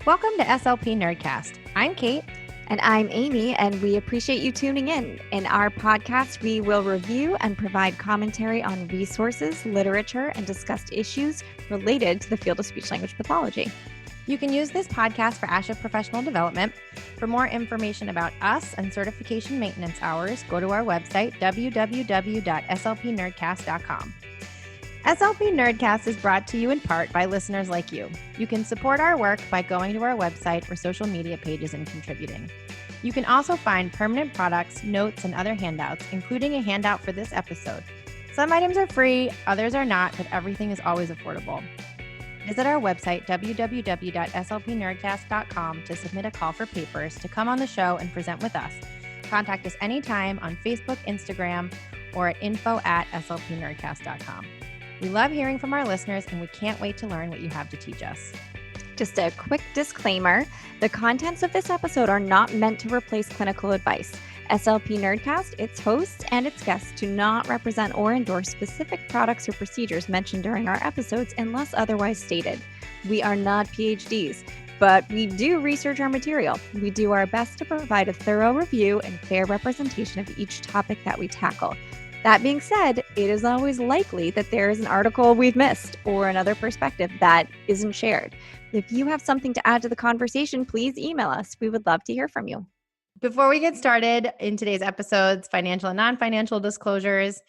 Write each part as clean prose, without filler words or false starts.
Welcome to SLP Nerdcast. I'm Kate. And I'm Amy, and we appreciate you tuning in. In our podcast, we will review and provide commentary on resources, literature, and discussed issues related to the field of speech-language pathology. You can use this podcast for ASHA professional development. For more information about us and certification maintenance hours, go to our website, www.slpnerdcast.com. SLP Nerdcast is brought to you in part by listeners like you. You can support our work by going to our website or social media pages and contributing. You can also find permanent products, notes, and other handouts, including a handout for this episode. Some items are free, others are not, but everything is always affordable. Visit our website, www.slpnerdcast.com, to submit a call for papers to come on the show and present with us. Contact us anytime on Facebook, Instagram, or at info@slpnerdcast.com. We love hearing from our listeners, and we can't wait to learn what you have to teach us. Just a quick disclaimer, the contents of this episode are not meant to replace clinical advice. SLP Nerdcast, its hosts, and its guests do not represent or endorse specific products or procedures mentioned during our episodes unless otherwise stated. We are not PhDs, but we do research our material. We do our best to provide a thorough review and fair representation of each topic that we tackle. That being said, it is always likely that there is an article we've missed or another perspective that isn't shared. If you have something to add to the conversation, please email us. We would love to hear from you. Before we get started in today's episodes, financial and non-financial disclosures,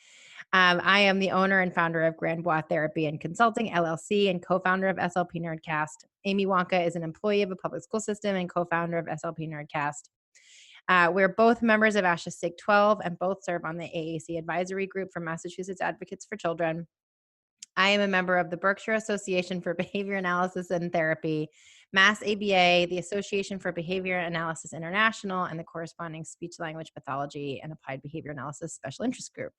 I am the owner and founder of Grand Bois Therapy and Consulting, LLC, and co-founder of SLP Nerdcast. Amy Wonka is an employee of a public school system and co-founder of SLP Nerdcast. We're both members of ASHA SIG 12 and both serve on the AAC Advisory Group for Massachusetts Advocates for Children. I am a member of the Berkshire Association for Behavior Analysis and Therapy, Mass ABA, the Association for Behavior Analysis International, and the corresponding Speech-Language Pathology and Applied Behavior Analysis Special Interest Group.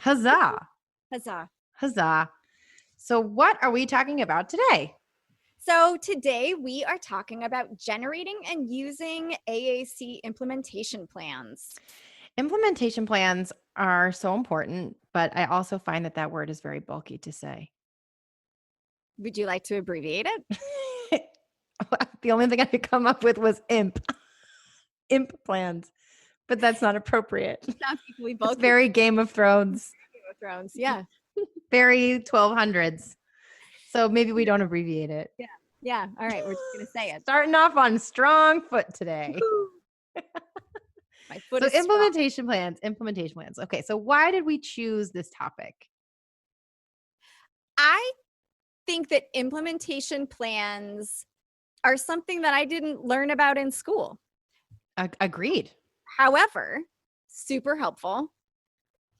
Huzzah! Huzzah. Huzzah. So what are we talking about today? So today we are talking about generating and using AAC implementation plans. Implementation plans are so important, but I also find that word is very bulky to say. Would you like to abbreviate it? The only thing I could come up with was IMP plans, but that's not appropriate. Sounds equally bulky. It's very Game of Thrones. Game of Thrones, yeah. Very 1200s. So maybe we don't abbreviate it. Yeah. All right. We're just going to say it. Starting off on strong foot today. My foot So is implementation plans. Okay. So why did we choose this topic? I think that implementation plans are something that I didn't learn about in school. Agreed. However, super helpful,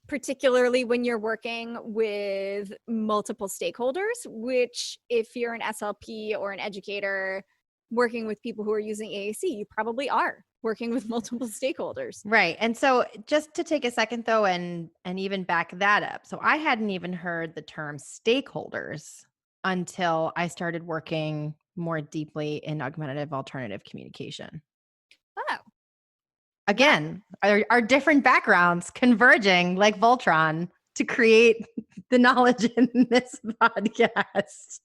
particularly when you're working with multiple stakeholders, which if you're an SLP or an educator working with people who are using AAC, you probably are working with multiple stakeholders. Right. And so just to take a second though, and even back that up. So I hadn't even heard the term stakeholders until I started working more deeply in augmentative alternative communication. Oh. Again, our different backgrounds converging like Voltron to create the knowledge in this podcast.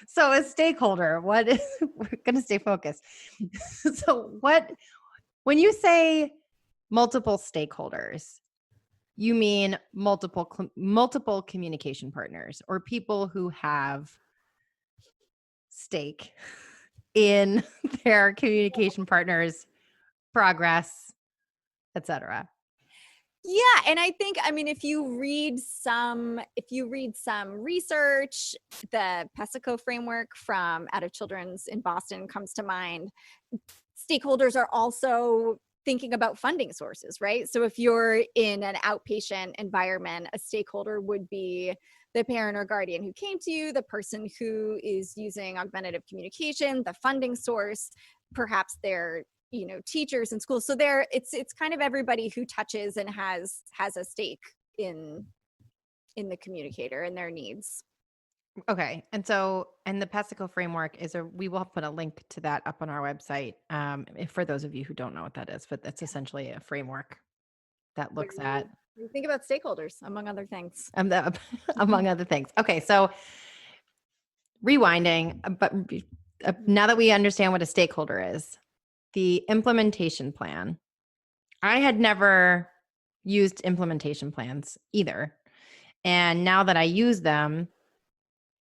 So a stakeholder, we're going to stay focused. So when you say multiple stakeholders, you mean multiple communication partners or people who have stake in their communication partners' progress, etc. Yeah, and I think, if you read some research, the PESICO framework from out of Children's in Boston comes to mind. Stakeholders are also thinking about funding sources, right? So if you're in an outpatient environment, a stakeholder would be the parent or guardian who came to you, the person who is using augmentative communication, the funding source, perhaps their teachers in schools. So it's kind of everybody who touches and has a stake in the communicator and their needs. Okay. And the PESICO framework we will put a link to that up on our website. For those of you who don't know what that is, but that's essentially a framework that looks at. You think about stakeholders, among other things. Among other things. Okay. So rewinding, but now that we understand what a stakeholder is, the implementation plan, I had never used implementation plans either. And now that I use them,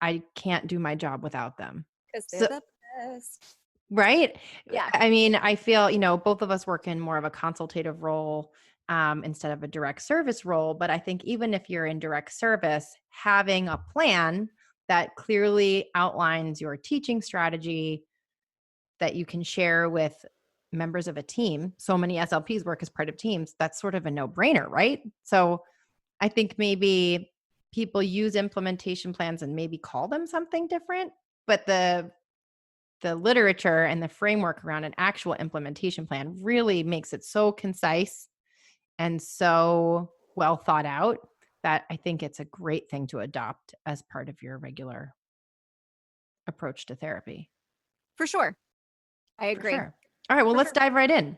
I can't do my job without them. Because they're the best. Right? Yeah. I mean, I feel, both of us work in more of a consultative role instead of a direct service role. But I think even if you're in direct service, having a plan that clearly outlines your teaching strategy that you can share with members of a team. So many SLPs work as part of teams. That's sort of a no-brainer, right? So I think maybe people use implementation plans and maybe call them something different, but the literature and the framework around an actual implementation plan really makes it so concise and so well thought out that I think it's a great thing to adopt as part of your regular approach to therapy. For sure. I agree. For sure. All right, well, let's dive right in.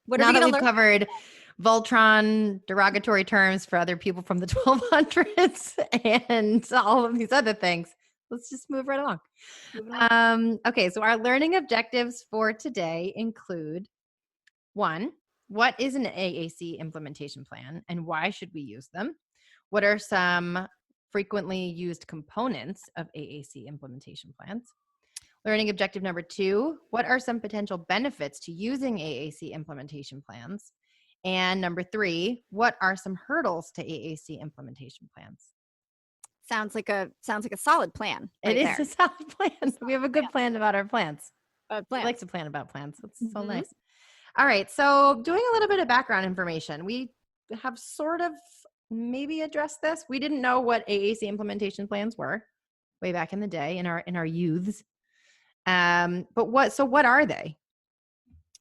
Now that we've covered Voltron derogatory terms for other people from the 1200s and all of these other things, let's just move right along. Okay, so our learning objectives for today include 1, what is an AAC implementation plan and why should we use them? What are some frequently used components of AAC implementation plans? Learning objective number 2, what are some potential benefits to using AAC implementation plans? And number 3, what are some hurdles to AAC implementation plans? Sounds like a solid plan. It is a solid plan. We have a good plan about our plans. I like to plan about plans. That's so nice. All right. So doing a little bit of background information, we have sort of maybe addressed this. We didn't know what AAC implementation plans were way back in the day in our youths. But what are they?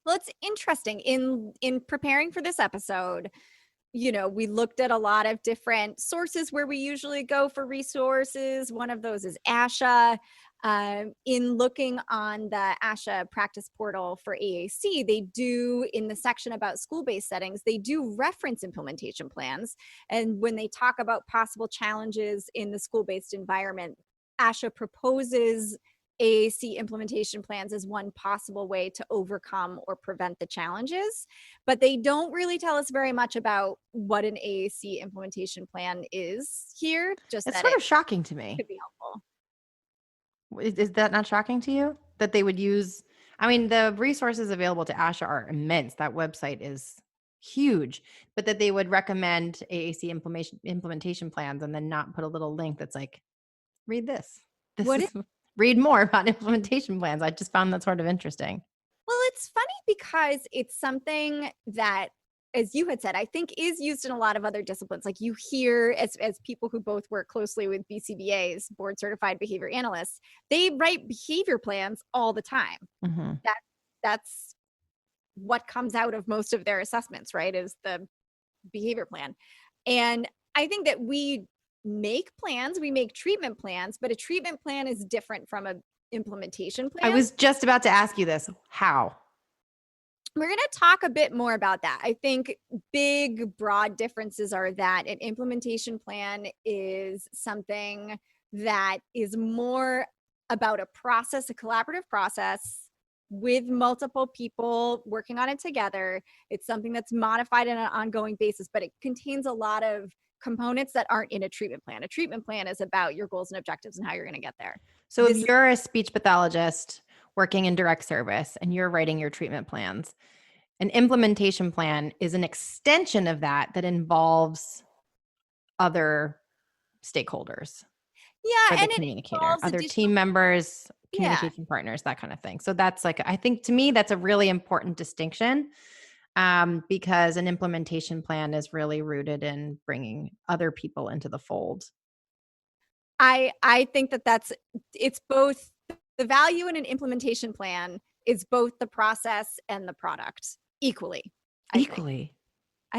Well, it's interesting in preparing for this episode. We looked at a lot of different sources where we usually go for resources. One of those is ASHA. In looking on the ASHA practice portal for AAC, they do, in the section about school-based settings, they do reference implementation plans. And when they talk about possible challenges in the school-based environment, ASHA proposes AAC implementation plans as one possible way to overcome or prevent the challenges, but they don't really tell us very much about what an AAC implementation plan is here. Just it's that sort of shocking to me. Could be helpful. Is that not shocking to you that they would use? I mean, the resources available to ASHA are immense. That website is huge, but that they would recommend AAC implementation plans and then not put a little link that's like, read this. Read more about implementation plans. I just found that sort of interesting. Well, it's funny because it's something that, as you had said, I think is used in a lot of other disciplines. Like you hear as people who both work closely with BCBAs, board certified behavior analysts, they write behavior plans all the time. Mm-hmm. That's what comes out of most of their assessments, right? Is the behavior plan. And I think that we make plans, we make treatment plans, but a treatment plan is different from an implementation plan. I was just about to ask you this. How? We're going to talk a bit more about that. I think big, broad differences are that an implementation plan is something that is more about a process, a collaborative process with multiple people working on it together. It's something that's modified on an ongoing basis, but it contains a lot of components that aren't in a treatment plan. A treatment plan is about your goals and objectives and how you're going to get there. So if you're a speech pathologist working in direct service and you're writing your treatment plans, an implementation plan is an extension of that involves other stakeholders. Yeah, and communicator, other team members, communication partners, that kind of thing. So that's like, I think to me, that's a really important distinction. Because an implementation plan is really rooted in bringing other people into the fold. I think it's both. The value in an implementation plan is both the process and the product equally. I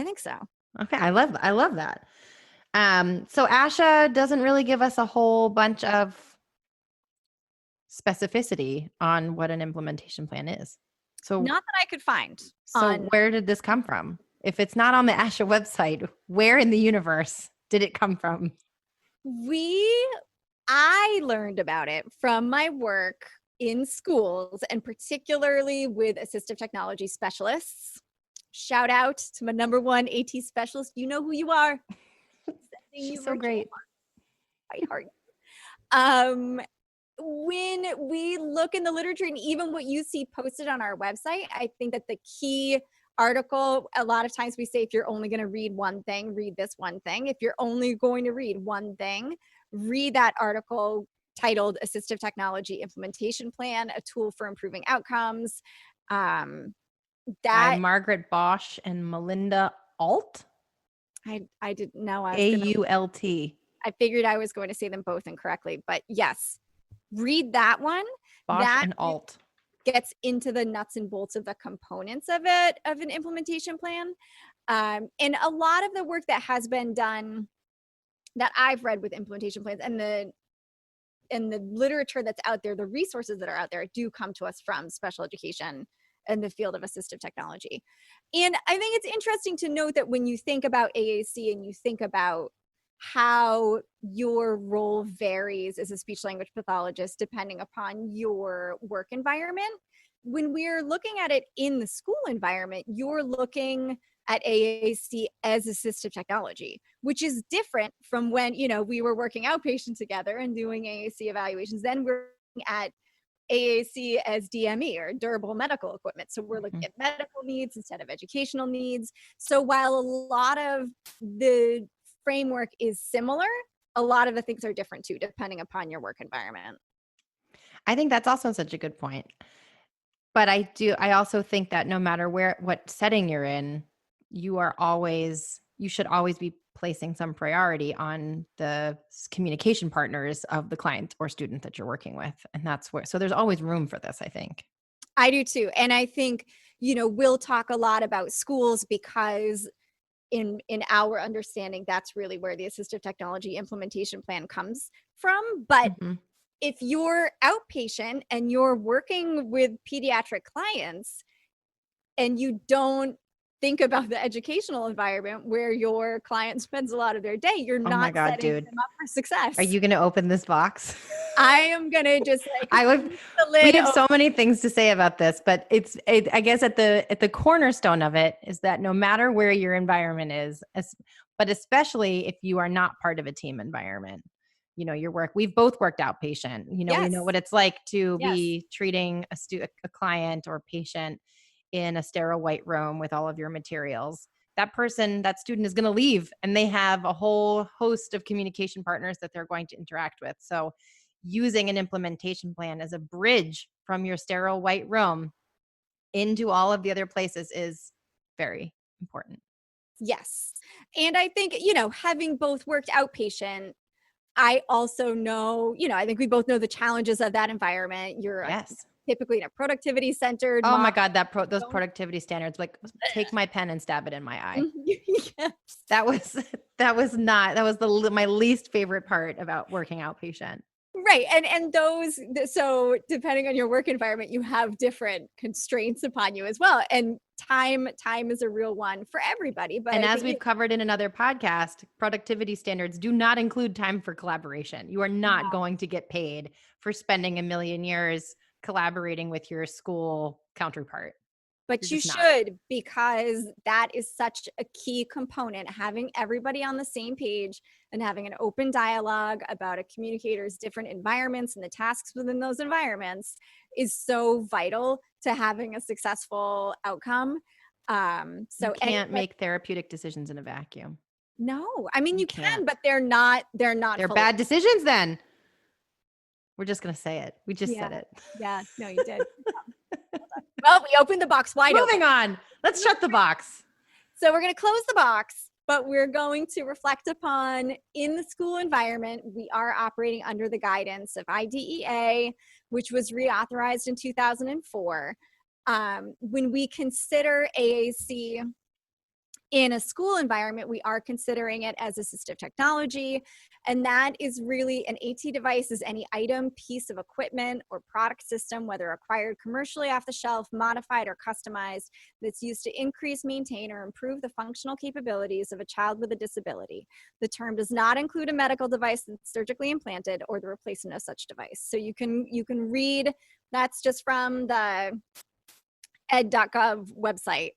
think so. Okay. I love that. So ASHA doesn't really give us a whole bunch of specificity on what an implementation plan is. So not that I could find. So where did this come from? If it's not on the ASHA website, where in the universe did it come from? I learned about it from my work in schools, and particularly with assistive technology specialists. Shout out to my number one AT specialist. You know who you are. Sending you She's so virtual great. heart. When we look in the literature and even what you see posted on our website, I think that the key article, a lot of times we say, if you're only going to read one thing, read this one thing. If you're only going to read one thing, read that article titled Assistive Technology Implementation Plan, a tool for improving outcomes. By Margaret Bosch and Melinda Alt. I didn't know. AULT. I figured I was going to say them both incorrectly, but yes, read that one. Bosch that and Alt gets into the nuts and bolts of the components of it, of an implementation plan. And a lot of the work that has been done that I've read with implementation plans and the literature that's out there, the resources that are out there do come to us from special education in the field of assistive technology. And I think it's interesting to note that when you think about AAC and you think about how your role varies as a speech language pathologist depending upon your work environment, when we're looking at it in the school environment, you're looking at AAC as assistive technology, which is different from when, we were working outpatient together and doing AAC evaluations. Then we're looking at AAC as DME or durable medical equipment. So we're looking at medical needs instead of educational needs. So while a lot of the framework is similar, a lot of the things are different too, depending upon your work environment. I think that's also such a good point. But I also think that no matter what setting you're in, you should always be placing some priority on the communication partners of the client or student that you're working with. And so there's always room for this, I think. I do too. And I think, we'll talk a lot about schools because in our understanding, that's really where the assistive technology implementation plan comes from. But if you're outpatient and you're working with pediatric clients and you don't think about the educational environment where your client spends a lot of their day, you're not setting them up for success. Are you going to open this box? I am going to just we have so many things to say about this, but I guess at the cornerstone of it is that no matter where your environment is, but especially if you are not part of a team environment, your work, we've both worked outpatient, we know what it's like to be treating a client or patient in a sterile white room with all of your materials. That student is going to leave and they have a whole host of communication partners that they're going to interact with. So using an implementation plan as a bridge from your sterile white room into all of the other places is very important. Yes. And I think, having both worked outpatient, I also know, I think we both know the challenges of that environment. You're typically in a productivity centered. Oh my God, those productivity standards, like take my pen and stab it in my eye. Yes. That was my least favorite part about working outpatient. Right. And so depending on your work environment, you have different constraints upon you as well. And time is a real one for everybody. But as we've covered in another podcast, productivity standards do not include time for collaboration. You are not going to get paid for spending a million years collaborating with your school counterpart. But you should, because that is such a key component, having everybody on the same page and having an open dialogue about a communicator's different environments and the tasks within those environments is so vital to having a successful outcome. You can't make therapeutic decisions in a vacuum. No, I mean, you can, but they're not. They're bad decisions then. We're just going to say it. We just said it. Yeah, no, you did. Well, we opened the box wide open. Moving on. Let's shut the box. So we're going to close the box, but we're going to reflect upon in the school environment, we are operating under the guidance of IDEA, which was reauthorized in 2004. When we consider AAC In a school environment, we are considering it as assistive technology. And that is really an AT device is any item, piece of equipment, or product system, whether acquired commercially off the shelf, modified, or customized, that's used to increase, maintain, or improve the functional capabilities of a child with a disability. The term does not include a medical device that's surgically implanted or the replacement of such device. So you can read, that's just from the ed.gov website.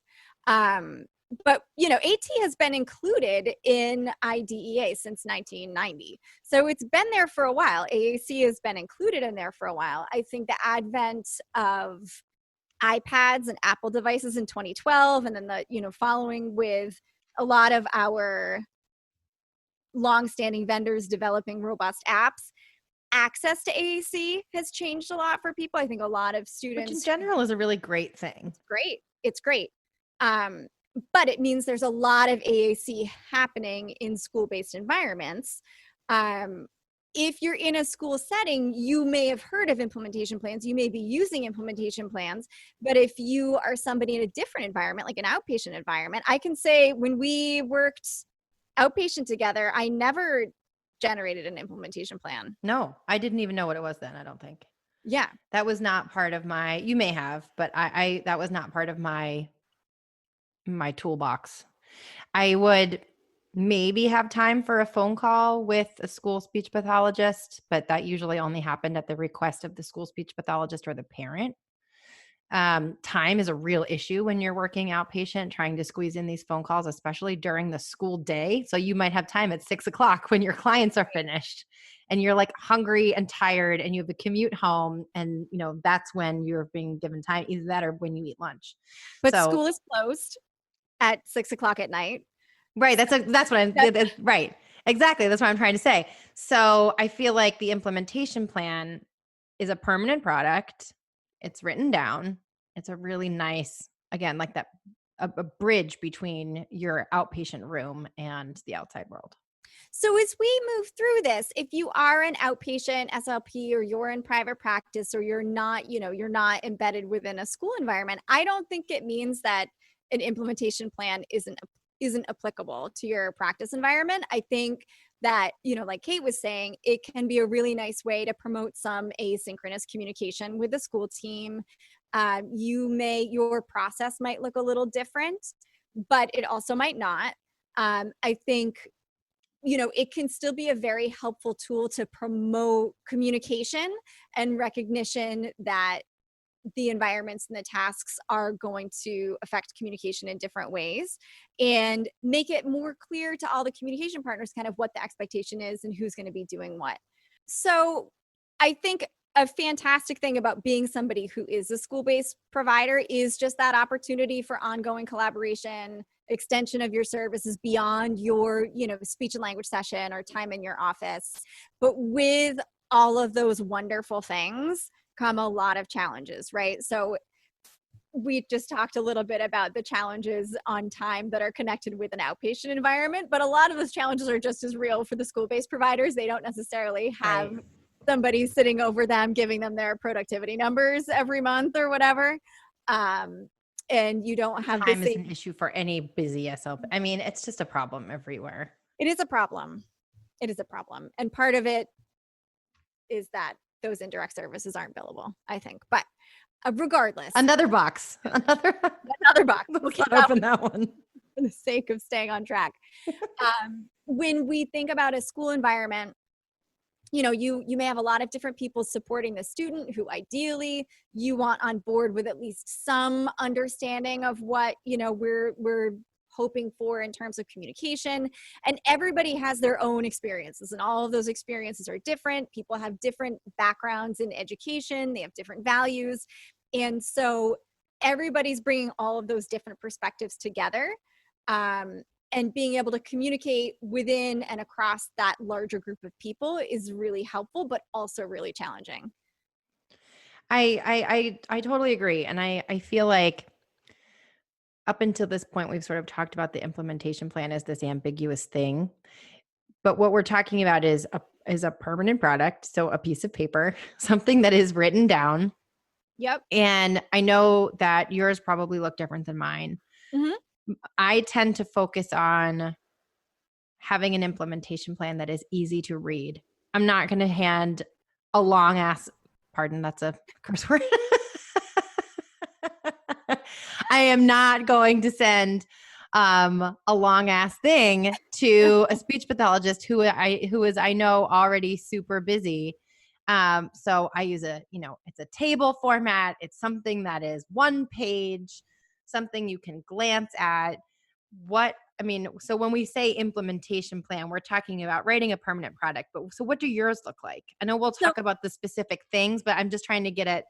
But, AT has been included in IDEA since 1990. So it's been there for a while. AAC has been included in there for a while. I think the advent of iPads and Apple devices in 2012, and then following with a lot of our longstanding vendors developing robust apps, access to AAC has changed a lot for people. I think a lot of students— Which in general is a really great thing. It's great. But it means there's a lot of AAC happening in school-based environments. If you're in a school setting, you may have heard of implementation plans. You may be using implementation plans. But if you are somebody in a different environment, like an outpatient environment, I can say when we worked outpatient together, I never generated an implementation plan. No, I didn't even know what it was then, I don't think. Yeah. That was not part of my, you may have, but I that was not part of my toolbox. I would maybe have time for a phone call with a school speech pathologist, but that usually only happened at the request of the school speech pathologist or the parent. Time is a real issue when you're working outpatient, trying to squeeze in these phone calls, especially during the school day. So you might have time at 6 o'clock when your clients are finished and you're like hungry and tired and you have a commute home. And that's when you're being given time, either that or when you eat lunch. But school is closed at 6 o'clock at night. Right. That's what I'm right. Exactly. That's what I'm trying to say. So I feel like the implementation plan is a permanent product. It's written down. It's a really nice, again, like that, a bridge between your outpatient room and the outside world. So as we move through this, if you are an outpatient SLP or you're in private practice or you're not embedded within a school environment, I don't think it means that an implementation plan isn't applicable to your practice environment. I think that, like Kate was saying, it can be a really nice way to promote some asynchronous communication with the school team. Your process might look a little different, but it also might not. I think, it can still be a very helpful tool to promote communication and recognition that the environments and the tasks are going to affect communication in different ways, and make it more clear to all the communication partners kind of what the expectation is and who's going to be doing what. So I think a fantastic thing about being somebody who is a school-based provider is just that opportunity for ongoing collaboration, extension of your services beyond your, speech and language session or time in your office. But with all of those wonderful things come a lot of challenges, right? So we just talked a little bit about the challenges on time that are connected with an outpatient environment, but a lot of those challenges are just as real for the school-based providers. They don't necessarily have somebody sitting over them, giving them their productivity numbers every month or whatever. And you don't have time is an issue for any busy SLP. I mean, it's just a problem everywhere. It is a problem. And part of it is that those indirect services aren't billable, I think. But regardless. Another box. Another box. Let's not open that one. For the sake of staying on track. When we think about a school environment, you may have a lot of different people supporting the student who ideally you want on board with at least some understanding of what, we're hoping for in terms of communication. And everybody has their own experiences, and all of those experiences are different. People have different backgrounds in education. They have different values. And so everybody's bringing all of those different perspectives together. And being able to communicate within and across that larger group of people is really helpful, but also really challenging. I totally agree. And I feel like up until this point, we've sort of talked about the implementation plan as this ambiguous thing. But what we're talking about is a permanent product. So a piece of paper, something that is written down. Yep. And I know that yours probably look different than mine. Mm-hmm. I tend to focus on having an implementation plan that is easy to read. I'm not going to hand a long ass, pardon, that's a curse word. I am not going to send a long ass thing to a speech pathologist who is I know already super busy. So I use it's a table format. It's something that is one page, something you can glance at. So when we say implementation plan, we're talking about writing a permanent product. But so what do yours look like? I know we'll talk about the specific things, but I'm just trying to get at,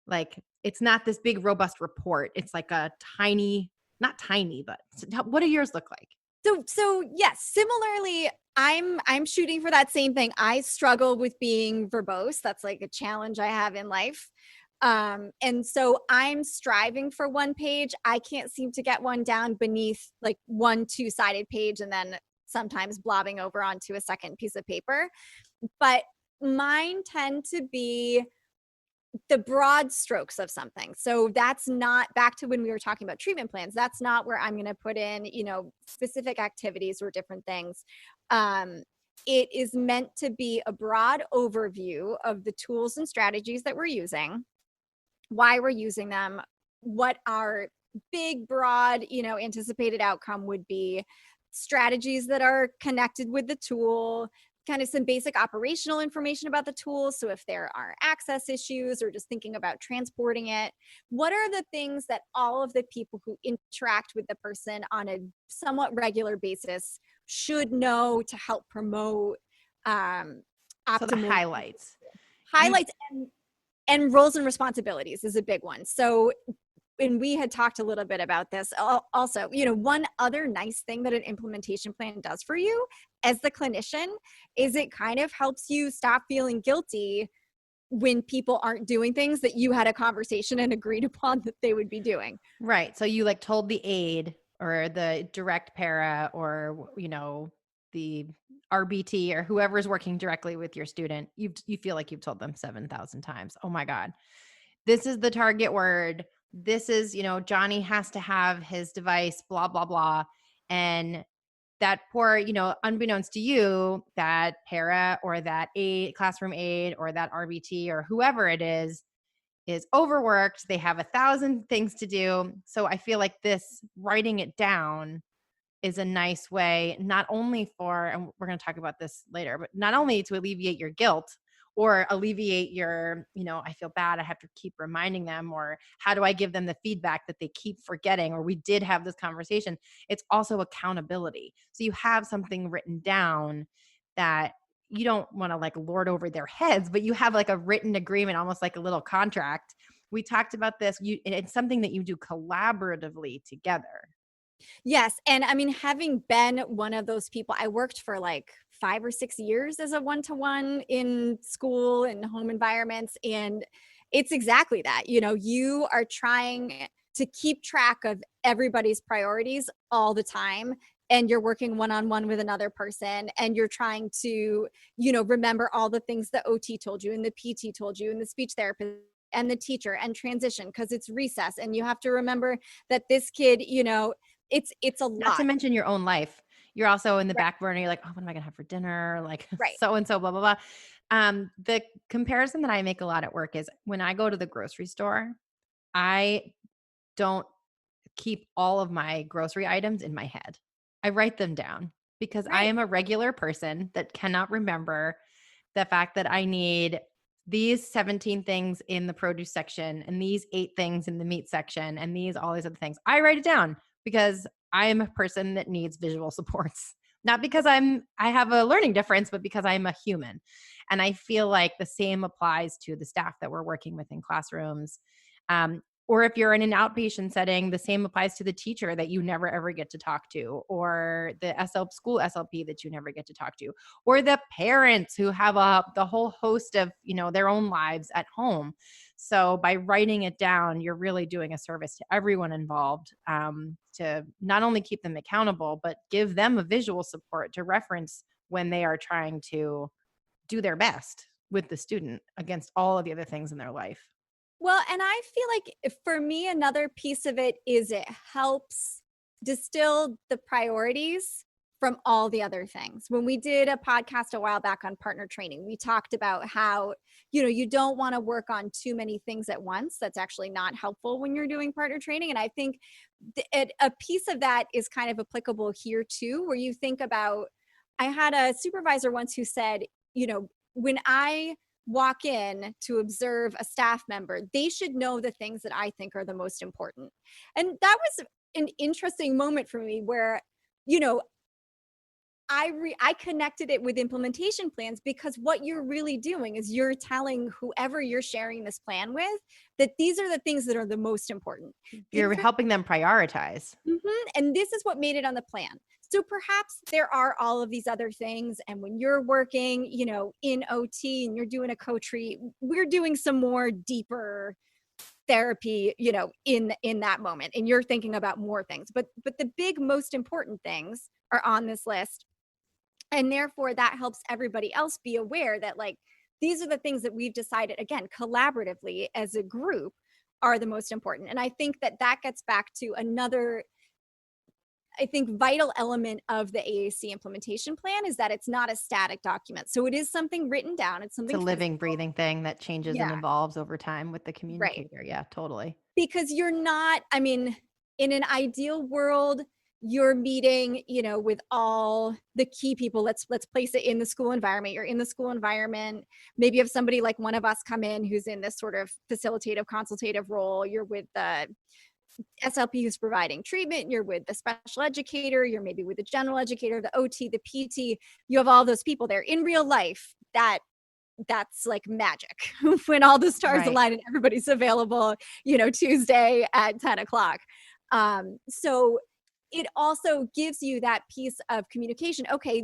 like, it's not this big robust report. It's like a tiny, not tiny, but what do yours look like? So yes, similarly, I'm shooting for that same thing. I struggle with being verbose. That's like a challenge I have in life. And so I'm striving for one page. I can't seem to get one down beneath like one 2-sided page and then sometimes blobbing over onto a second piece of paper. But mine tend to be the broad strokes of something. So that's not, back to when we were talking about treatment plans, that's not where I'm going to put in, specific activities or different things. It is meant to be a broad overview of the tools and strategies that we're using, why we're using them, what our big, broad, anticipated outcome would be, strategies that are connected with the tool, kind of some basic operational information about the tool. So if there are access issues or just thinking about transporting it, what are the things that all of the people who interact with the person on a somewhat regular basis should know to help promote optimal So the highlights. And roles and responsibilities is a big one. So, and we had talked a little bit about this also, one other nice thing that an implementation plan does for you as the clinician is it kind of helps you stop feeling guilty when people aren't doing things that you had a conversation and agreed upon that they would be doing. Right. So you told the aide or the direct para or, the RBT or whoever's working directly with your student, you feel like you've told them 7,000 times. Oh my God. This is the target word. This is, Johnny has to have his device, blah, blah, blah. And that poor, unbeknownst to you, that para or that aide, classroom aide or that RBT or whoever it is overworked. They have 1,000 things to do. So I feel like this writing it down is a nice way, not only for, and we're going to talk about this later, but not only to alleviate your guilt or alleviate your, I feel bad, I have to keep reminding them, or how do I give them the feedback that they keep forgetting, or we did have this conversation. It's also accountability. So you have something written down that you don't want to lord over their heads, but you have a written agreement, almost like a little contract. We talked about this. It's something that you do collaboratively together. Yes. And I mean, having been one of those people, I worked for 5 or 6 years as a one-to-one in school and home environments. And it's exactly that. You are trying to keep track of everybody's priorities all the time. And you're working one-on-one with another person, and you're trying to, remember all the things the OT told you and the PT told you and the speech therapist and the teacher and transition because it's recess. And you have to remember that this kid, it's a lot. Not to mention your own life. You're also in the back burner. You're like, oh, what am I going to have for dinner? Right. So-and-so, blah, blah, blah. The comparison that I make a lot at work is when I go to the grocery store, I don't keep all of my grocery items in my head. I write them down because I am a regular person that cannot remember the fact that I need these 17 things in the produce section and these 8 things in the meat section and all these other things. I write it down because I am a person that needs visual supports. Not because I have a learning difference, but because I'm a human. And I feel like the same applies to the staff that we're working with in classrooms. Or if you're in an outpatient setting, the same applies to the teacher that you never ever get to talk to, or the school SLP that you never get to talk to, or the parents who have the whole host of, their own lives at home. So by writing it down, you're really doing a service to everyone involved, to not only keep them accountable, but give them a visual support to reference when they are trying to do their best with the student against all of the other things in their life. Well, and I feel like for me, another piece of it is it helps distill the priorities from all the other things. When we did a podcast a while back on partner training, we talked about how, you don't want to work on too many things at once. That's actually not helpful when you're doing partner training. And I think a piece of that is kind of applicable here too, where you think about, I had a supervisor once who said, when I walk in to observe a staff member, they should know the things that I think are the most important. And that was an interesting moment for me where, I connected it with implementation plans, because what you're really doing is you're telling whoever you're sharing this plan with that these are the things that are the most important. You're helping them prioritize. And this is what made it on the plan. So perhaps there are all of these other things. And when you're working, in OT and you're doing a co-treat, we're doing some more deeper therapy, in that moment. And you're thinking about more things. But the big, most important things are on this list. And therefore, that helps everybody else be aware that, like, these are the things that we've decided, again, collaboratively as a group, are the most important. And I think that gets back to another, I think, vital element of the AAC implementation plan is that it's not a static document. So it is something written down. It's something It's a living, breathing thing that changes and evolves over time with the communicator. Right. Yeah, totally. Because you're not, in an ideal world, you're meeting, with all the key people. Let's place it in the school environment. You're in the school environment. Maybe you have somebody like one of us come in who's in this sort of facilitative, consultative role. You're with the SLP who's providing treatment. You're with the special educator. You're maybe with the general educator, the OT, the PT. You have all those people there. In real life, that's like magic when all the stars align and everybody's available, Tuesday at 10 o'clock. So it also gives you that piece of communication. Okay,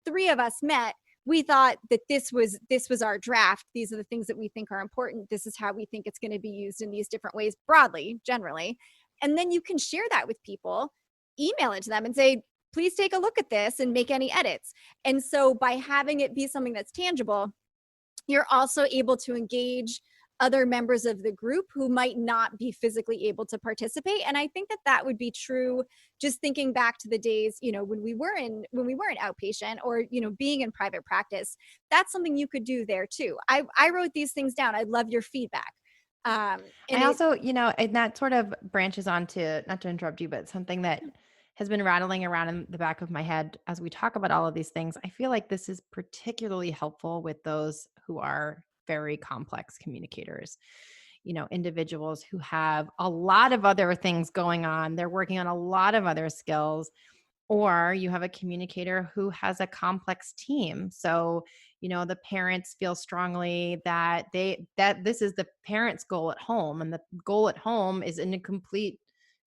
3 of us met. We thought that this was our draft. These are the things that we think are important. This is how we think it's going to be used in these different ways, broadly, generally. And then you can share that with people, email it to them and say, please take a look at this and make any edits. And so by having it be something that's tangible, you're also able to engage other members of the group who might not be physically able to participate. And I think that would be true, just thinking back to the days, when we were in outpatient or, being in private practice. That's something you could do there too. I wrote these things down. I'd love your feedback. And I also, and that sort of branches on to, not to interrupt you, but something that has been rattling around in the back of my head as we talk about all of these things. I feel like this is particularly helpful with those who are very complex communicators, individuals who have a lot of other things going on. They're working on a lot of other skills, or you have a communicator who has a complex team. So, the parents feel strongly that this is the parent's goal at home, and the goal at home is in a complete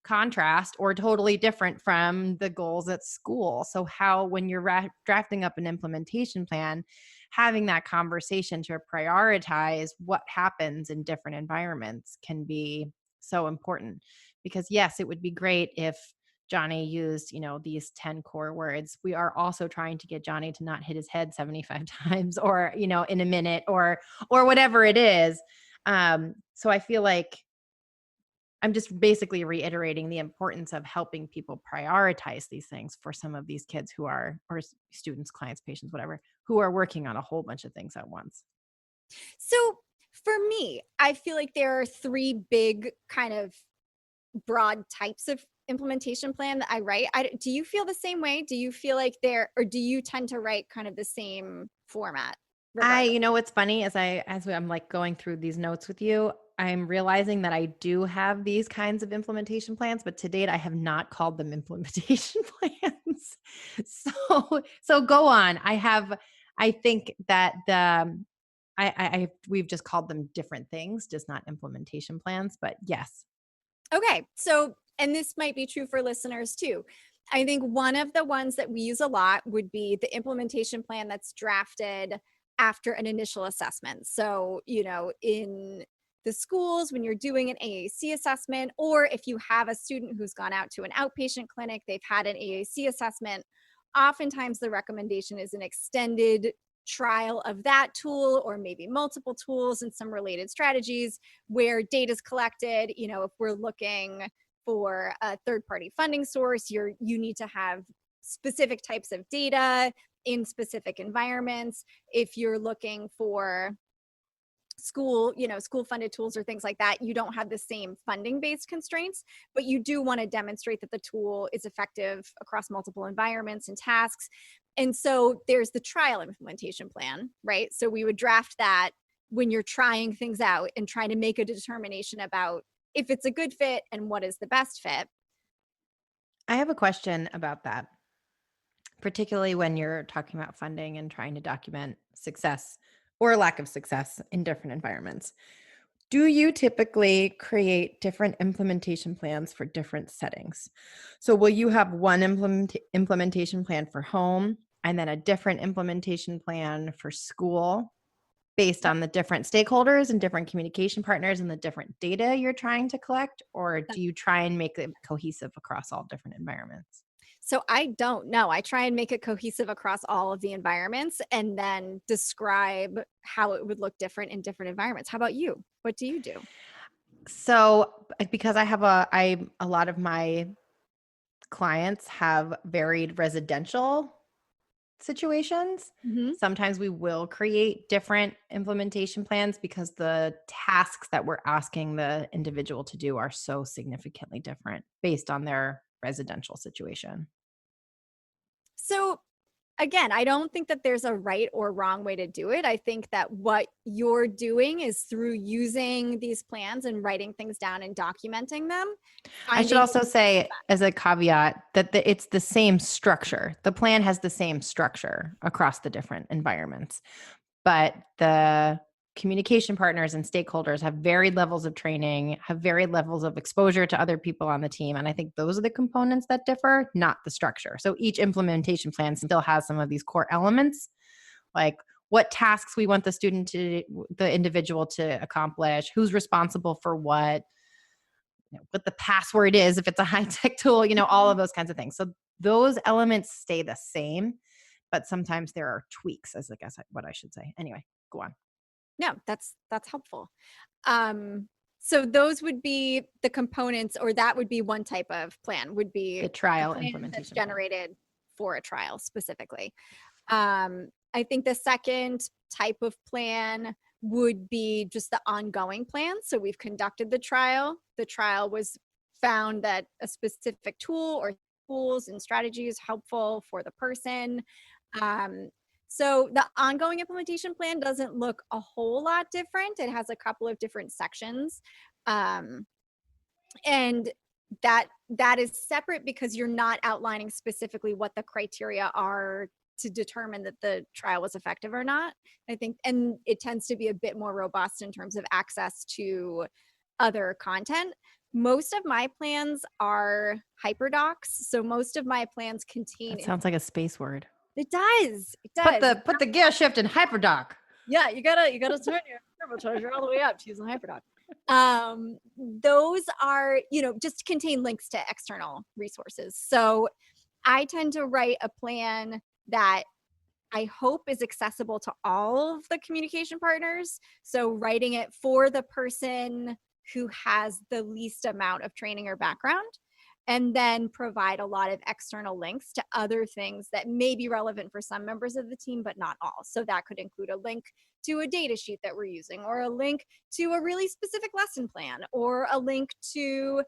contrast or totally different from the goals at school. So when you're drafting up an implementation plan, having that conversation to prioritize what happens in different environments can be so important. Because yes, it would be great if Johnny used, these 10 core words. We are also trying to get Johnny to not hit his head 75 times or, in a minute or whatever it is. So I feel like I'm just basically reiterating the importance of helping people prioritize these things for some of these kids who are, or students, clients, patients, whatever, who are working on a whole bunch of things at once. So for me, I feel like there are 3 big kind of broad types of implementation plan that I write. Do you feel the same way? Do you feel like or do you tend to write kind of the same format? What's funny as I'm like going through these notes with you, I'm realizing that I do have these kinds of implementation plans, but to date I have not called them implementation plans. So go on. I think that we've just called them different things, just not implementation plans, but yes. Okay. So, and this might be true for listeners too. I think one of the ones that we use a lot would be the implementation plan that's drafted after an initial assessment. So, in the schools, when you're doing an AAC assessment, or if you have a student who's gone out to an outpatient clinic, they've had an AAC assessment, oftentimes the recommendation is an extended trial of that tool or maybe multiple tools and some related strategies where data is collected. If we're looking for a third-party funding source, you need to have specific types of data in specific environments. If you're looking for school funded tools or things like that, you don't have the same funding based constraints, but you do want to demonstrate that the tool is effective across multiple environments and tasks. And so there's the trial implementation plan, right? So we would draft that when you're trying things out and trying to make a determination about if it's a good fit and what is the best fit. I have a question about that, particularly when you're talking about funding and trying to document success or lack of success in different environments. Do you typically create different implementation plans for different settings? So will you have one implementation plan for home and then a different implementation plan for school based on the different stakeholders and different communication partners and the different data you're trying to collect? Or do you try and make it cohesive across all different environments? So I don't know. I try and make it cohesive across all of the environments and then describe how it would look different in different environments. How about you? What do you do? So because I have a lot of my clients have varied residential situations. Mm-hmm. Sometimes we will create different implementation plans because the tasks that we're asking the individual to do are so significantly different based on their residential situation. So again, I don't think that there's a right or wrong way to do it. I think that what you're doing is through using these plans and writing things down and documenting them. I should also say as a caveat that it's the same structure. The plan has the same structure across the different environments, but the communication partners and stakeholders have varied levels of training, have varied levels of exposure to other people on the team. And I think those are the components that differ, not the structure. So each implementation plan still has some of these core elements, like what tasks we want the individual to accomplish, who's responsible for what the password is, if it's a high-tech tool, all of those kinds of things. So those elements stay the same, but sometimes there are tweaks, as I guess what I should say. Anyway, go on. No, that's helpful. So those would be the components, or that would be one type of plan, would be the trial plan implementation that's generated for a trial specifically. I think the second type of plan would be just the ongoing plan. So we've conducted the trial. The trial was found that a specific tool or tools and strategies helpful for the person. So the ongoing implementation plan doesn't look a whole lot different. It has a couple of different sections. And that is separate because you're not outlining specifically what the criteria are to determine that the trial was effective or not. I think, and it tends to be a bit more robust in terms of access to other content. Most of my plans are hyperdocs. So most of my plans contain. That sounds like a space word. It does. It does. Put the gear shift in hyperdoc. Yeah, you gotta turn your turbocharger all the way up to use the hyperdoc. Those are, just contain links to external resources. So I tend to write a plan that I hope is accessible to all of the communication partners. So writing it for the person who has the least amount of training or background, and then provide a lot of external links to other things that may be relevant for some members of the team, but not all. So that could include a link to a data sheet that we're using, or a link to a really specific lesson plan, or a link to,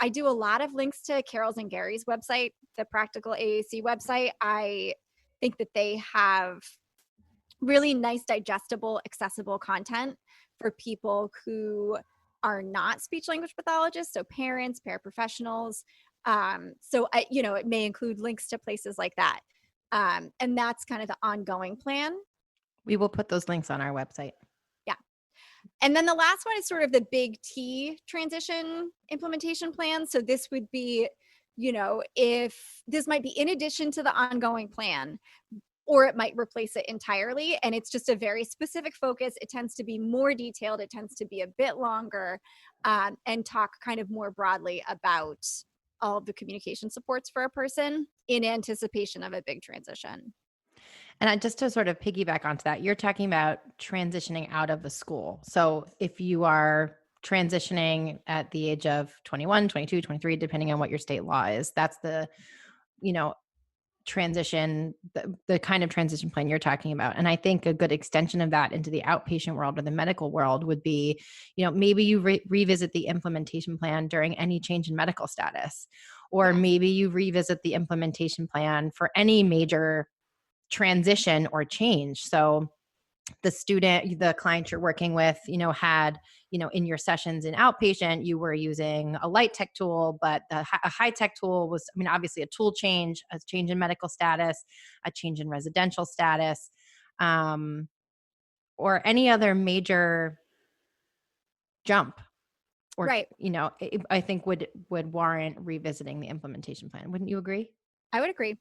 I do a lot of links to Carol's and Gary's website, the Practical AAC website. I think that they have really nice, digestible, accessible content for people who are not speech language pathologists, so parents, paraprofessionals. So it may include links to places like that. And that's kind of the ongoing plan. We will put those links on our website. Yeah. And then the last one is sort of the big T transition implementation plan. So this would be, if this might be in addition to the ongoing plan, or it might replace it entirely. And it's just a very specific focus. It tends to be more detailed. It tends to be a bit longer, and talk kind of more broadly about all of the communication supports for a person in anticipation of a big transition. And just to sort of piggyback onto that, you're talking about transitioning out of the school. So if you are transitioning at the age of 21, 22, 23, depending on what your state law is. That's the, transition, the kind of transition plan you're talking about. And I think a good extension of that into the outpatient world or the medical world would be, maybe you revisit the implementation plan during any change in medical status, or maybe you revisit the implementation plan for any major transition or change. So the client you're working with, had, in your sessions in outpatient, you were using a light tech tool, but a high tech tool was, obviously a tool change, a change in medical status, a change in residential status, or any other major jump, or, Right. I think would warrant revisiting the implementation plan. Wouldn't you agree? I would agree.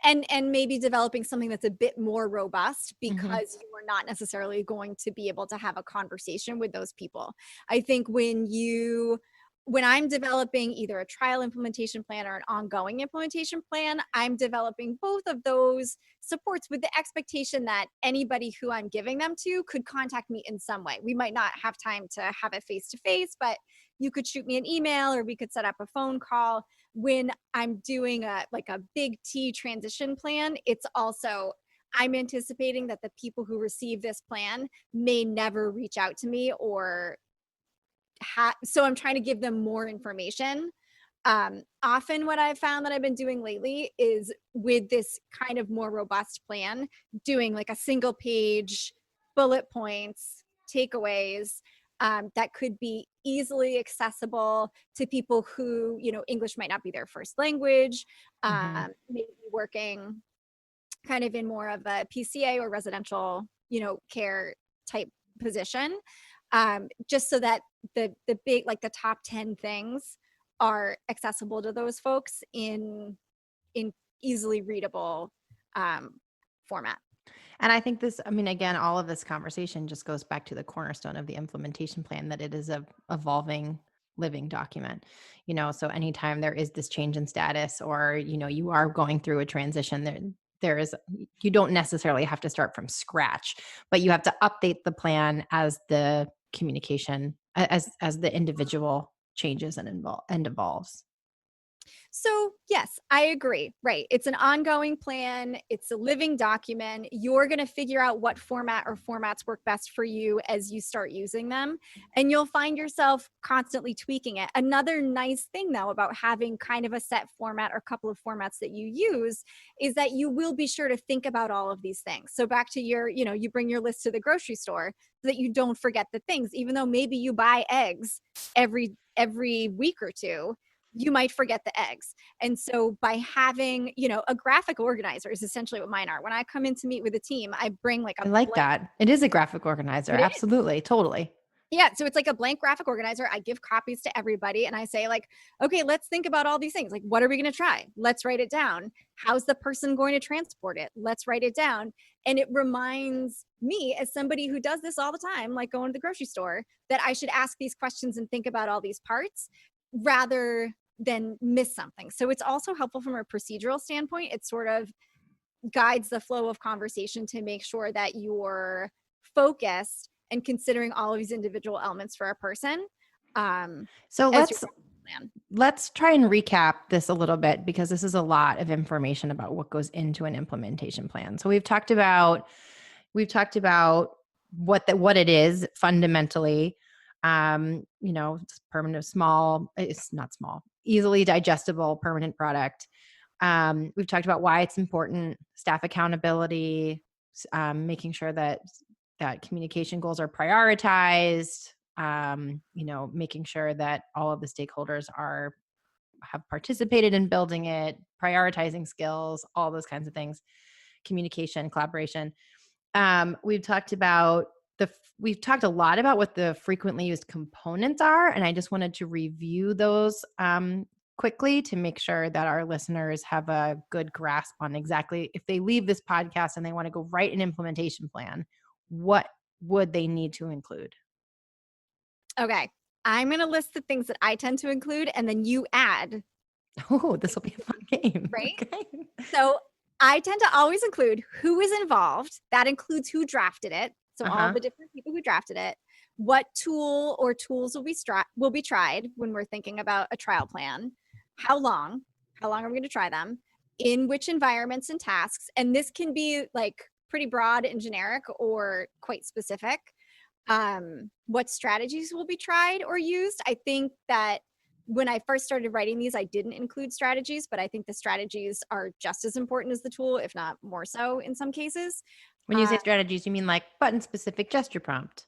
And maybe developing something that's a bit more robust, because you are not necessarily going to be able to have a conversation with those people. I think when I'm developing either a trial implementation plan or an ongoing implementation plan, I'm developing both of those supports with the expectation that anybody who I'm giving them to could contact me in some way. We might not have time to have it face to face, but you could shoot me an email or we could set up a phone call. When I'm doing a big T transition plan, it's also, I'm anticipating that the people who receive this plan may never reach out to me, or so I'm trying to give them more information. Often what I've found that I've been doing lately is, with this kind of more robust plan, doing like a single page bullet points, takeaways, that could be easily accessible to people who, English might not be their first language, maybe working kind of in more of a PCA or residential, care type position, just so that the big, like the top 10 things are accessible to those folks in easily readable format. And I think this, again, all of this conversation just goes back to the cornerstone of the implementation plan, that it is a evolving living document. So anytime there is this change in status, or, you are going through a transition, you don't necessarily have to start from scratch, but you have to update the plan as the communication, as the individual changes and evolves. So yes, I agree. Right. It's an ongoing plan. It's a living document. You're going to figure out what format or formats work best for you as you start using them. And you'll find yourself constantly tweaking it. Another nice thing, though, about having kind of a set format or couple of formats that you use is that you will be sure to think about all of these things. So back to your, you bring your list to the grocery store so that you don't forget the things, even though maybe you buy eggs every week or two. You might forget the eggs. And so by having, a graphic organizer is essentially what mine are. When I come in to meet with a team, I bring like I like that. It is a graphic organizer. Absolutely. Totally. Yeah. So it's like a blank graphic organizer. I give copies to everybody and I say, like, okay, let's think about all these things. Like, what are we going to try? Let's write it down. How's the person going to transport it? Let's write it down. And it reminds me, as somebody who does this all the time, like going to the grocery store, that I should ask these questions and think about all these parts rather than miss something. So it's also helpful from a procedural standpoint. It sort of guides the flow of conversation to make sure that you're focused and considering all of these individual elements for a person. So let's try and recap this a little bit, because this is a lot of information about what goes into an implementation plan. So we've talked about what it is fundamentally. It's permanent, it's not small, easily digestible, permanent product. We've talked about why it's important, staff accountability, making sure that communication goals are prioritized, making sure that all of the stakeholders have participated in building it, prioritizing skills, all those kinds of things, communication, collaboration. We've talked a lot about what the frequently used components are, and I just wanted to review those quickly to make sure that our listeners have a good grasp on exactly, if they leave this podcast and they want to go write an implementation plan, what would they need to include? Okay. I'm going to list the things that I tend to include, and then you add. Oh, this will be a fun game. Right? Okay. So I tend to always include who is involved. That includes who drafted it. So all the different people who drafted it, what tool or tools will be tried when we're thinking about a trial plan, how long are we going to try them, in which environments and tasks. And this can be like pretty broad and generic or quite specific. What strategies will be tried or used. I think that when I first started writing these, I didn't include strategies, but I think the strategies are just as important as the tool, if not more so in some cases. When you say strategies, you mean like button specific gesture prompt,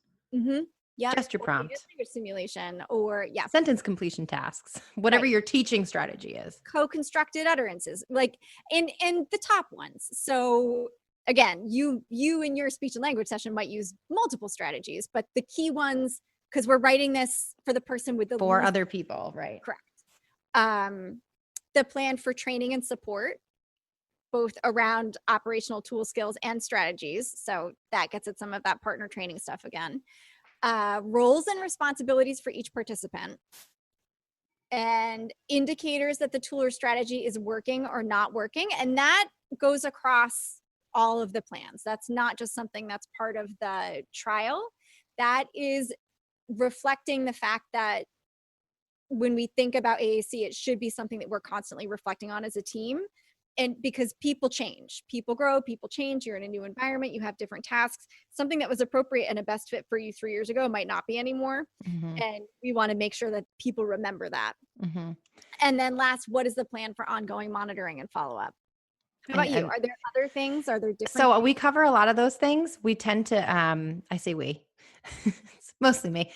Yeah. gesture prompt, Language simulation, or sentence completion tasks, whatever your teaching strategy is. Co-constructed utterances, like in the top ones. So again, you in your speech and language session might use multiple strategies, but the key ones, because we're writing this for the person with the For least, other people, right? correct. The plan for training and support, both around operational tool skills and strategies. So that gets at some of that partner training stuff again. Roles and responsibilities for each participant, and indicators that the tool or strategy is working or not working. And that goes across all of the plans. That's not just something that's part of the trial. That is reflecting the fact that when we think about AAC, it should be something that we're constantly reflecting on as a team. And because people change, people grow, people change, you're in a new environment, you have different tasks. Something that was appropriate and a best fit for you 3 years ago might not be anymore. And we want to make sure that people remember that. And then last, what is the plan for ongoing monitoring and follow-up? How about you? Are there other things? Are there different So we cover a lot of those things. We tend to, I say we, it's mostly me,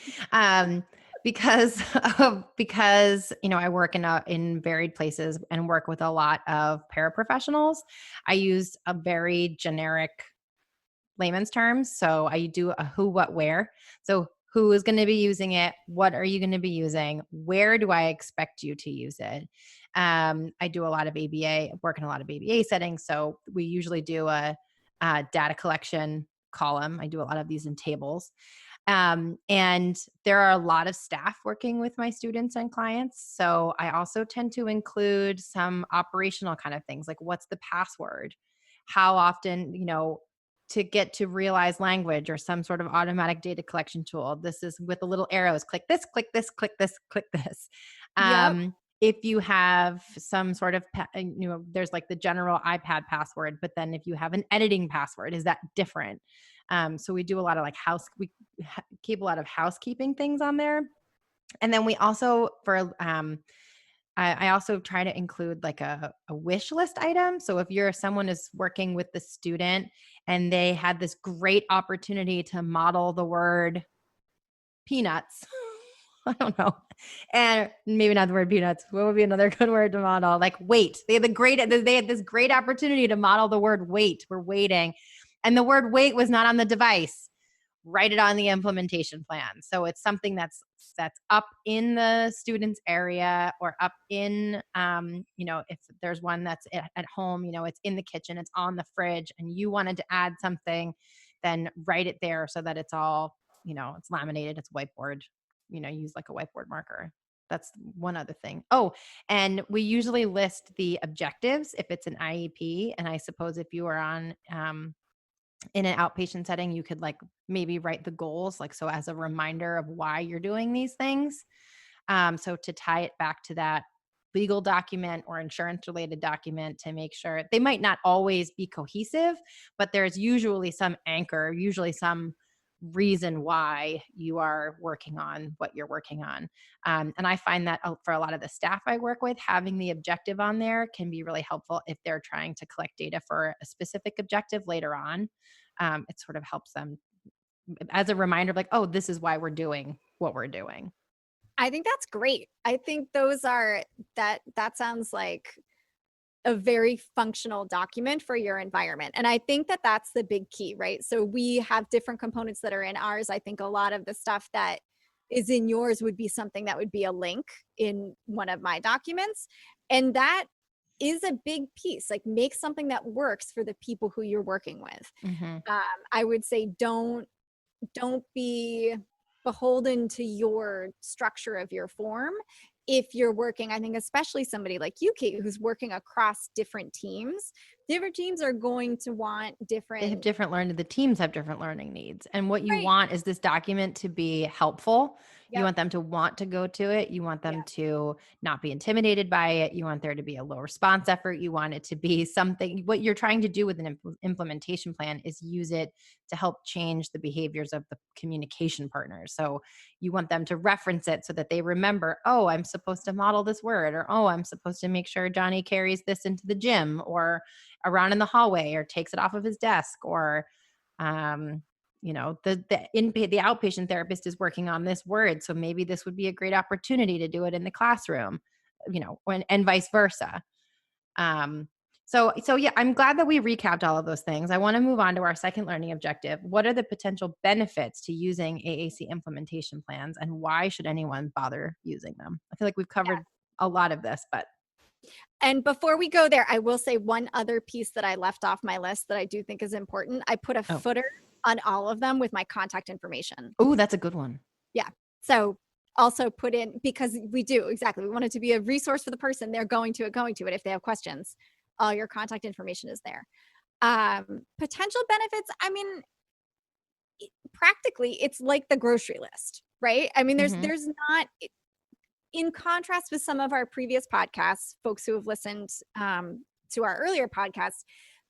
because I work in varied places and work with a lot of paraprofessionals. I use a very generic layman's terms. So I do a who, what, where. So who is going to be using it? What are you going to be using? Where do I expect you to use it? I do a lot of ABA, work in a lot of ABA settings. So we usually do a data collection column. I do a lot of these in tables. And there are a lot of staff working with my students and clients. So I also tend to include some operational kind of things, like what's the password? How often, to get to realize language or some sort of automatic data collection tool. This is with the little arrows, click this, click this, click this, click this. If you have some sort of, there's like the general iPad password, but then if you have an editing password, is that different? So we do a lot of we keep a lot of housekeeping things on there. And then we also, I also try to include like a wish list item. So if someone is working with the student and they had this great opportunity to model the word peanuts, I don't know, and maybe not the word peanuts. What would be another good word to model? Like wait. They had this great opportunity to model the word wait. We're waiting. And the word wait was not on the device. Write it on the implementation plan. So it's something that's up in the student's area, or up in, if there's one that's at home, it's in the kitchen, it's on the fridge, and you wanted to add something, then write it there so that it's all, it's laminated, it's whiteboard, use like a whiteboard marker. That's one other thing. Oh, and we usually list the objectives if it's an IEP. And I suppose if you are on, in an outpatient setting, you could maybe write the goals, so as a reminder of why you're doing these things. So to tie it back to that legal document or insurance related document, to make sure they might not always be cohesive, but there's usually some anchor, usually some reason why you are working on what you're working on. And I find that for a lot of the staff I work with, having the objective on there can be really helpful if they're trying to collect data for a specific objective later on. It sort of helps them as a reminder of oh, this is why we're doing what we're doing. I think that's great. I think that sounds like a very functional document for your environment. And I think that that's the big key, right? So we have different components that are in ours. I think a lot of the stuff that is in yours would be something that would be a link in one of my documents. And that is a big piece, make something that works for the people who you're working with. I would say don't be beholden to your structure of your form. If you're working, I think especially somebody like you, Kate, who's working across different teams, different teams are going to want They have different. the teams have different learning needs. And what you Right. want is this document to be helpful. You Yep. want them to want to go to it. You want Yeah. them to not be intimidated by it. You want there to be a low response effort. You want it to be something. What you're trying to do with an implementation plan is use it to help change the behaviors of the communication partners. So you want them to reference it so that they remember, oh, I'm supposed to model this word, or oh, I'm supposed to make sure Johnny carries this into the gym or around in the hallway or takes it off of his desk, or the outpatient therapist is working on this word, so maybe this would be a great opportunity to do it in the classroom, and vice versa. So yeah, I'm glad that we recapped all of those things. I want to move on to our second learning objective. What are the potential benefits to using AAC implementation plans, and why should anyone bother using them? I feel like we've covered a lot of this, but And before we go there, I will say one other piece that I left off my list that I do think is important. I put a footer on all of them with my contact information. Oh, that's a good one. Yeah. So also put in, because we want it to be a resource for the person. They're going to it if they have questions. All your contact information is there. Potential benefits. I mean, practically it's like the grocery list, right? I mean, there's not, in contrast with some of our previous podcasts, folks who have listened to our earlier podcasts,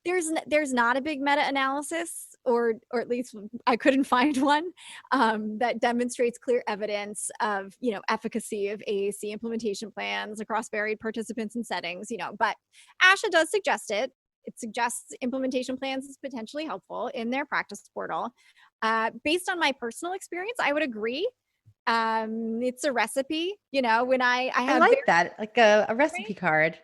there's not a big meta-analysis, or at least I couldn't find one that demonstrates clear evidence of, efficacy of AAC implementation plans across varied participants and settings, but ASHA does suggest it. It suggests implementation plans is potentially helpful in their practice portal. Based on my personal experience, I would agree. It's a recipe, when I have like that, like a recipe card.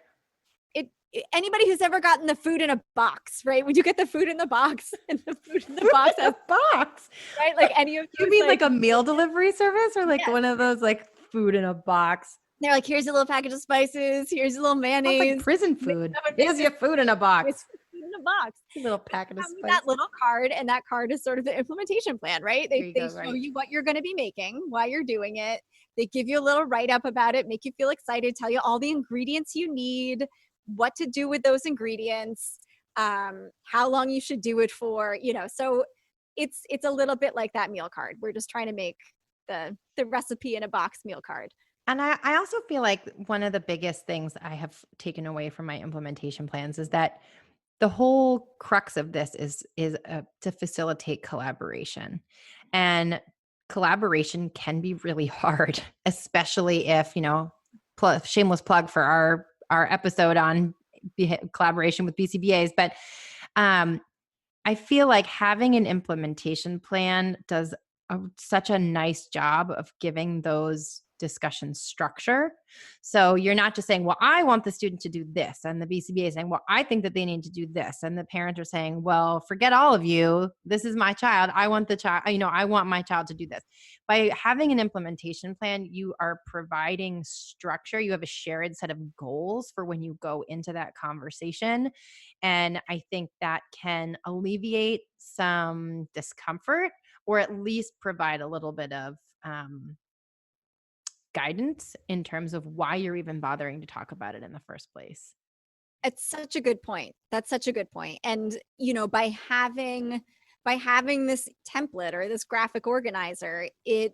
Anybody who's ever gotten the food in a box, right? Would you get the food in the box? And the food in the box has box, right? Like any of you mean like a meal delivery service, or like one of those like food in a box? They're like, here's a little package of spices, here's a little mayonnaise. It's like prison food. Here's your food in a box. It's food in a box. A little packet of spices. That little card, and that card is sort of the implementation plan, right? They show you what you're going to be making, why you're doing it. They give you a little write-up about it, make you feel excited, tell you all the ingredients you need, what to do with those ingredients, how long you should do it for, so it's a little bit like that meal card. We're just trying to make the recipe in a box meal card. And I also feel like one of the biggest things I have taken away from my implementation plans is that the whole crux of this is to facilitate collaboration. And collaboration can be really hard, especially if, shameless plug for our episode on collaboration with BCBAs. But I feel like having an implementation plan does such a nice job of giving those discussion structure. So you're not just saying, well, I want the student to do this, and the BCBA is saying, well, I think that they need to do this, and the parents are saying, well, forget all of you, this is my child, I want the child, I want my child to do this. By having an implementation plan, you are providing structure. You have a shared set of goals for when you go into that conversation, and I think that can alleviate some discomfort, or at least provide a little bit of guidance in terms of why you're even bothering to talk about it in the first place. It's such a good point. That's such a good point. And, by having this template or this graphic organizer, it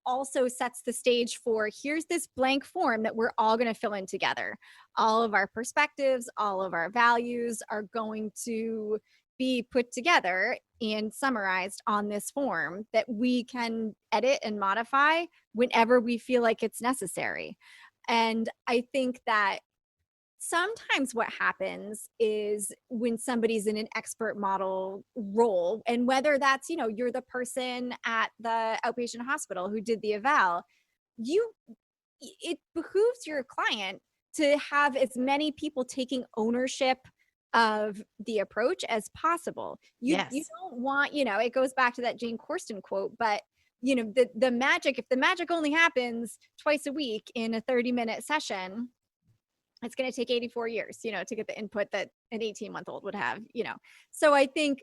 also sets the stage for, here's this blank form that we're all going to fill in together. All of our perspectives, all of our values are going to be put together and summarized on this form that we can edit and modify whenever we feel like it's necessary. And I think that sometimes what happens is when somebody's in an expert model role, and whether that's, you're the person at the outpatient hospital who did the eval, it behooves your client to have as many people taking ownership of the approach as possible. You don't want, it goes back to that Jane Corsten quote, but the magic, if the magic only happens twice a week in a 30-minute session, it's going to take 84 years, to get the input that an 18-month-old would have, So I think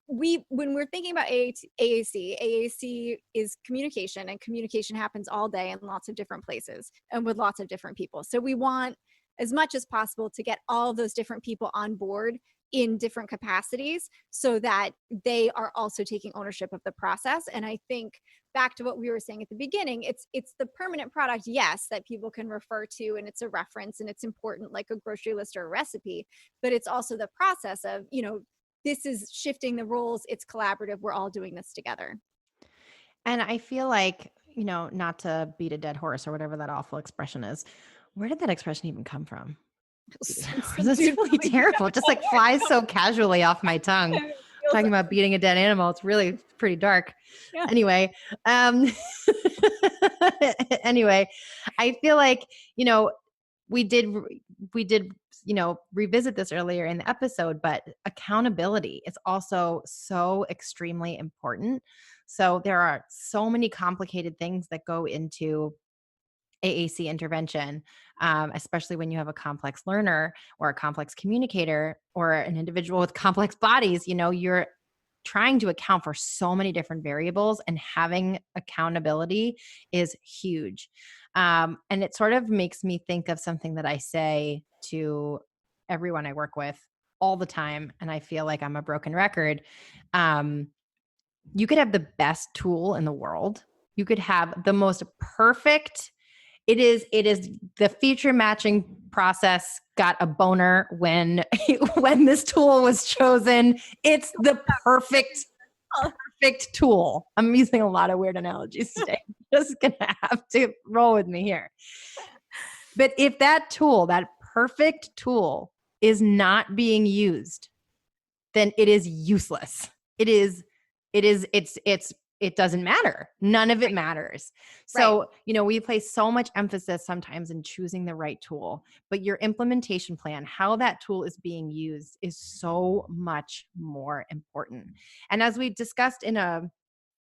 when we're thinking about AAC is communication, and communication happens all day in lots of different places and with lots of different people. So we want as much as possible to get all of those different people on board in different capacities so that they are also taking ownership of the process. And I think back to what we were saying at the beginning, it's the permanent product, yes, that people can refer to, and it's a reference and it's important like a grocery list or a recipe, but it's also the process of, this is shifting the roles. It's collaborative. We're all doing this together. And I feel like, not to beat a dead horse or whatever that awful expression is, where did that expression even come from? That's really terrible. It just like flies so casually off my tongue. Talking about beating a dead animal. It's really pretty dark. Yeah. Anyway, I feel like, we did, revisit this earlier in the episode, but accountability is also so extremely important. So there are so many complicated things that go into AAC intervention, especially when you have a complex learner or a complex communicator or an individual with complex bodies. You're trying to account for so many different variables, and having accountability is huge. And it sort of makes me think of something that I say to everyone I work with all the time, and I feel like I'm a broken record. You could have the best tool in the world. You could have the most perfect. It is the feature matching process got a boner when this tool was chosen. It's the perfect tool. I'm using a lot of weird analogies today. Just gonna have to roll with me here. But if that perfect tool is not being used, then it is useless. It doesn't matter. None of it matters. So, we place so much emphasis sometimes in choosing the right tool, but your implementation plan, how that tool is being used, is so much more important. And as we discussed in a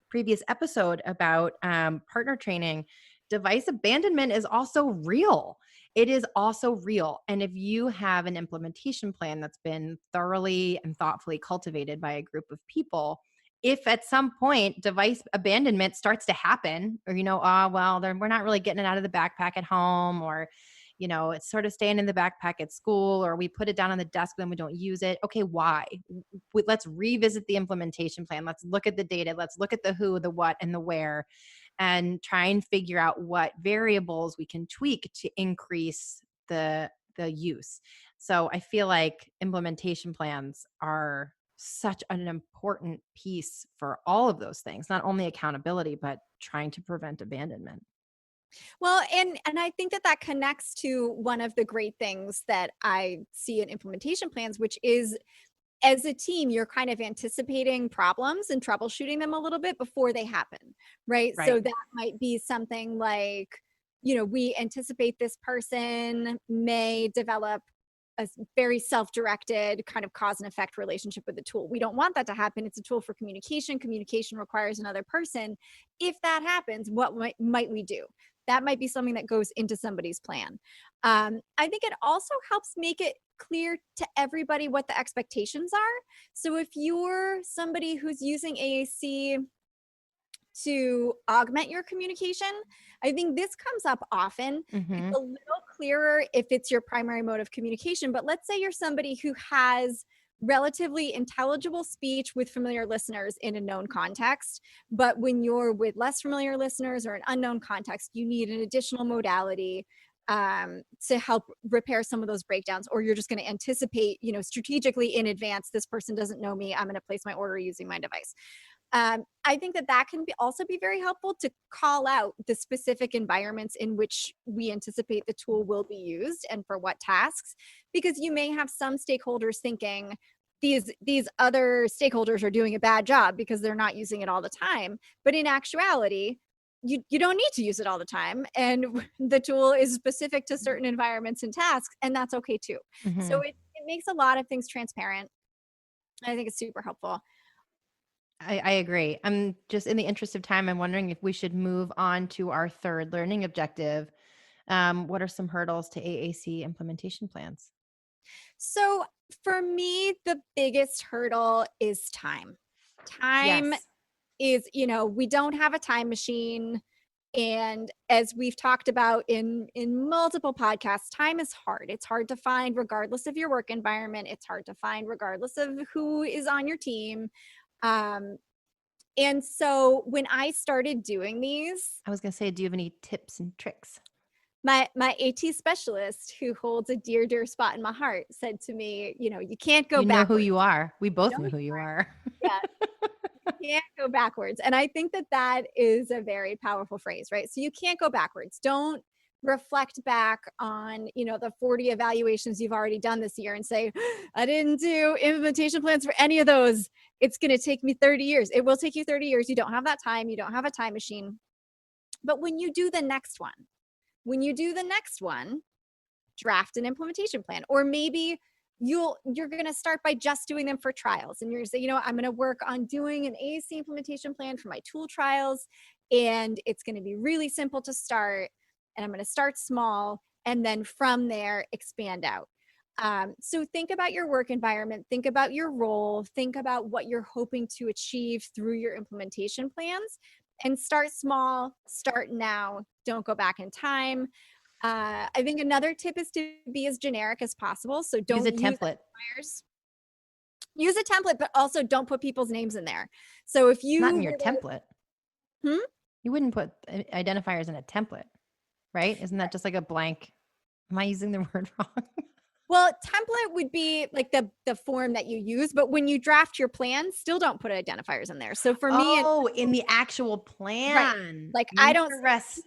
previous episode about partner training, device abandonment is also real. It is also real. And if you have an implementation plan that's been thoroughly and thoughtfully cultivated by a group of people, if at some point device abandonment starts to happen, or, we're not really getting it out of the backpack at home, or, it's sort of staying in the backpack at school, or we put it down on the desk, then we don't use it. Okay, why? Let's revisit the implementation plan. Let's look at the data. Let's look at the who, the what, and the where, and try and figure out what variables we can tweak to increase the use. So I feel like implementation plans are such an important piece for all of those things, not only accountability, but trying to prevent abandonment. Well, and I think that connects to one of the great things that I see in implementation plans, which is, as a team, you're kind of anticipating problems and troubleshooting them a little bit before they happen, right? So that might be something like, we anticipate this person may develop a very self-directed kind of cause and effect relationship with the tool. We don't want that to happen. It's a tool for communication. Communication requires another person. If that happens, what might we do? That might be something that goes into somebody's plan. I think it also helps make it clear to everybody what the expectations are. So if you're somebody who's using AAC to augment your communication, I think this comes up often. Mm-hmm. It's a little clearer if it's your primary mode of communication, but let's say you're somebody who has relatively intelligible speech with familiar listeners in a known context, but when you're with less familiar listeners or an unknown context, you need an additional modality to help repair some of those breakdowns, or you're just going to anticipate, strategically in advance, this person doesn't know me, I'm going to place my order using my device. I think that can also be very helpful to call out the specific environments in which we anticipate the tool will be used and for what tasks, because you may have some stakeholders thinking these other stakeholders are doing a bad job because they're not using it all the time. But in actuality, you don't need to use it all the time. And the tool is specific to certain environments and tasks, and that's okay too. Mm-hmm. So it makes a lot of things transparent. I think it's super helpful. I agree. I'm just, in the interest of time, I'm wondering if we should move on to our third learning objective. What are some hurdles to AAC implementation plans? So for me, the biggest hurdle is time. Time Yes. is, we don't have a time machine. And as we've talked about in multiple podcasts, time is hard. It's hard to find regardless of your work environment. It's hard to find regardless of who is on your team. And so when I started doing these, I was going to say, do you have any tips and tricks? my AT specialist, who holds a dear spot in my heart, said to me, you can't go You know backwards. who you are. We both know know who you are. Yeah. You can't go backwards. And I think that is a very powerful phrase, right? So you can't go backwards. Don't reflect back on, the 40 evaluations you've already done this year and say, I didn't do implementation plans for any of those. It's going to take me 30 years. It will take you 30 years. You don't have that time. You don't have a time machine. But when you do the next one, draft an implementation plan. Or maybe you're going to start by just doing them for trials, and you're going to say, I'm going to work on doing an AAC implementation plan for my tool trials, and it's going to be really simple to start, and I'm going to start small, and then from there expand out. So think about your work environment, think about your role, think about what you're hoping to achieve through your implementation plans, and start small, start now, don't go back in time. I think another tip is to be as generic as possible. So don't use a template. Use a template, but also don't put people's names in there. So if you not in your template, you wouldn't put identifiers in a template, right? Isn't that just like a blank? Am I using the word wrong? Well, template would be like the form that you use, but when you draft your plan, still don't put identifiers in there. So for me, in the actual plan, right. Like I don't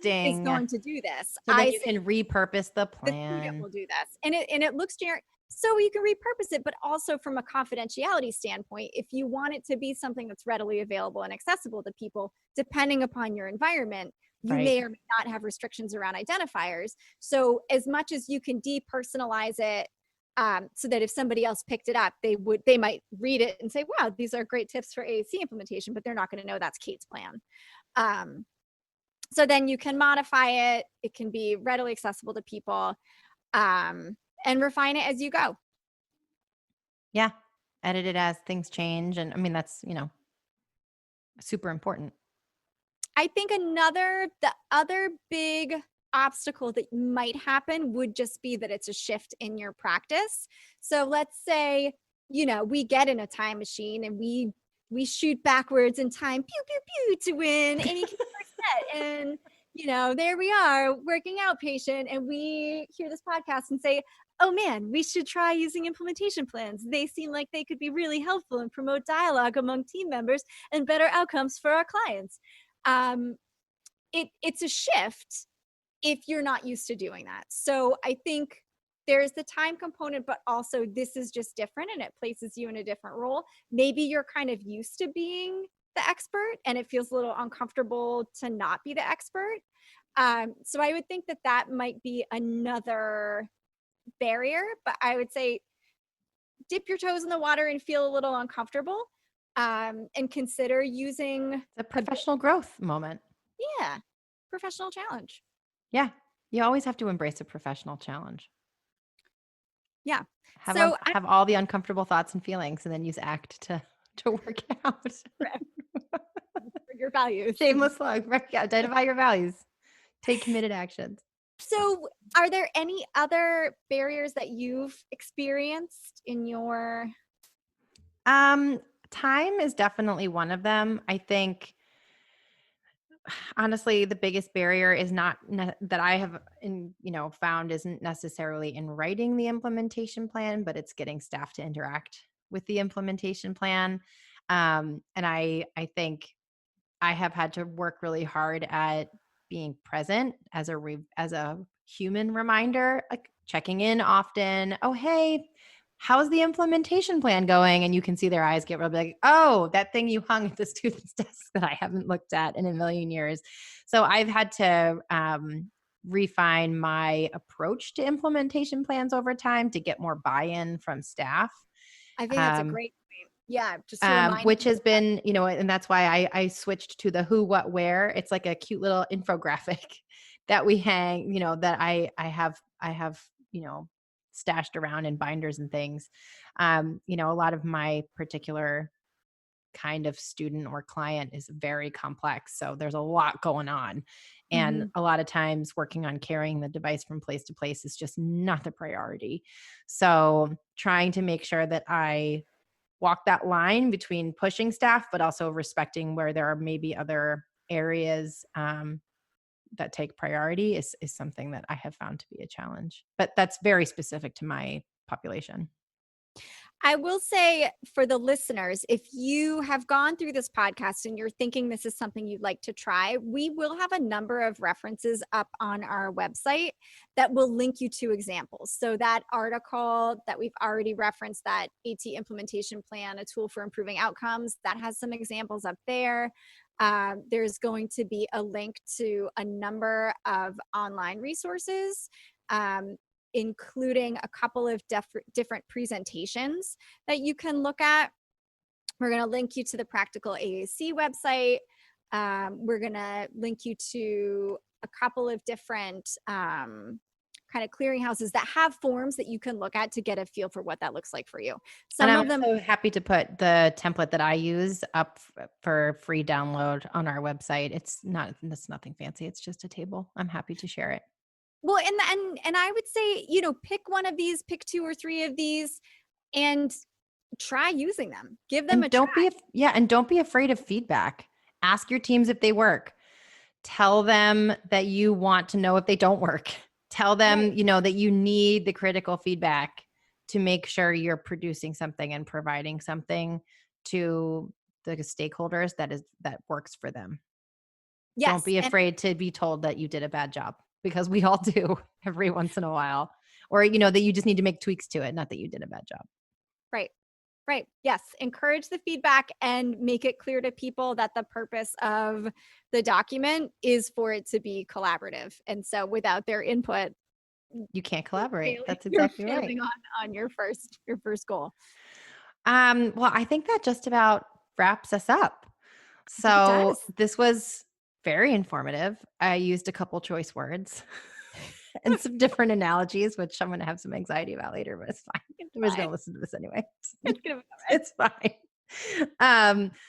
say is going to do this. So then you can repurpose the plan. The student will do this, and it looks generic. So you can repurpose it, but also from a confidentiality standpoint, if you want it to be something that's readily available and accessible to people, depending upon your environment, you may or may not have restrictions around identifiers. So as much as you can depersonalize it, so that if somebody else picked it up, they might read it and say, wow, these are great tips for AAC implementation, but they're not going to know that's Kate's plan. So then you can modify it. It can be readily accessible to people, and refine it as you go. Yeah. Edit it as things change. And I mean, that's, super important. I think the other big obstacle that might happen would just be that it's a shift in your practice. So let's say, we get in a time machine and we shoot backwards in time, pew, pew, pew, to win any set. And, there we are working outpatient, and we hear this podcast and say, oh man, we should try using implementation plans. They seem like they could be really helpful and promote dialogue among team members and better outcomes for our clients. It's a shift if you're not used to doing that. So I think there's the time component, but also this is just different and it places you in a different role. Maybe you're kind of used to being the expert and it feels a little uncomfortable to not be the expert. So I would think that might be another barrier, but I would say dip your toes in the water and feel a little uncomfortable, and consider using a professional growth moment. Yeah. Professional challenge. Yeah. You always have to embrace a professional challenge. Yeah. Have all the uncomfortable thoughts and feelings, and then use ACT to work out. Your values. Shameless plug. Right? Yeah, identify your values. Take committed actions. So are there any other barriers that you've experienced in your... Time is definitely one of them. I think, honestly, the biggest barrier is not that I have found isn't necessarily in writing the implementation plan, but it's getting staff to interact with the implementation plan. And I think I have had to work really hard at being present as a human reminder, like checking in often. Oh, hey, how's the implementation plan going? And you can see their eyes get real big. Oh, that thing you hung at the student's desk that I haven't looked at in a million years. So I've had to refine my approach to implementation plans over time to get more buy-in from staff. I think that's a great point. Yeah. Just which has been, and that's why I switched to the who, what, where. It's like a cute little infographic that we hang, that I have, stashed around in binders and things. A lot of my particular kind of student or client is very complex. So there's a lot going on. And a lot of times working on carrying the device from place to place is just not the priority. So trying to make sure that I walk that line between pushing staff, but also respecting where there are maybe other areas that take priority is something that I have found to be a challenge. But that's very specific to my population. I will say for the listeners, if you have gone through this podcast and you're thinking this is something you'd like to try, we will have a number of references up on our website that will link you to examples. So that article that we've already referenced, that AT Implementation Plan, a tool for improving outcomes, that has some examples up there. There's going to be a link to a number of online resources, including a couple of different presentations that you can look at. We're going to link you to the Practical AAC website. We're going to link you to a couple of different kind of clearinghouses that have forms that you can look at to get a feel for what that looks like for you. And I'm also happy to put the template that I use up for free download on our website. It's nothing fancy. It's just a table. I'm happy to share it. Well, and I would say, pick one of these, pick 2 or 3 of these, and try using them. Give them a try. And don't be afraid of feedback. Ask your teams if they work. Tell them that you want to know if they don't work. Tell them, that you need the critical feedback to make sure you're producing something and providing something to the stakeholders that works for them. Yes. Don't be afraid to be told that you did a bad job, because we all do every once in a while, or, that you just need to make tweaks to it, not that you did a bad job. Right. Yes. Encourage the feedback and make it clear to people that the purpose of the document is for it to be collaborative. And so without their input, you can't collaborate. That's exactly right. On your first goal. Well, I think that just about wraps us up. So this was very informative. I used a couple choice words and some different analogies, which I'm going to have some anxiety about later, but it's fine. Everybody's going to listen to this anyway. It's fine.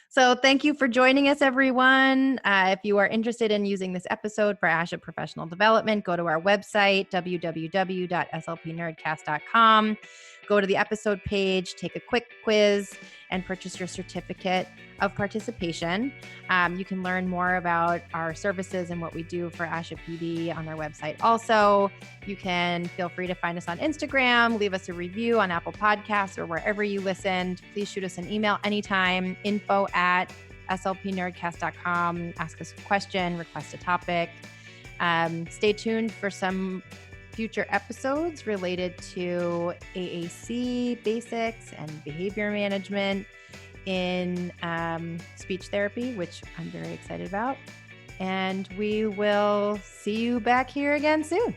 So thank you for joining us, everyone. If you are interested in using this episode for ASHA professional development, go to our website, www.slpnerdcast.com. Go to the episode page, take a quick quiz, and purchase your certificate of participation. You can learn more about our services and what we do for ASHA PD on our website. Also, you can feel free to find us on Instagram, leave us a review on Apple Podcasts or wherever you listened. Please shoot us an email anytime, info@slpnerdcast.com. Ask us a question, request a topic. Stay tuned for some future episodes related to AAC basics and behavior management in speech therapy, which I'm very excited about. And we will see you back here again soon.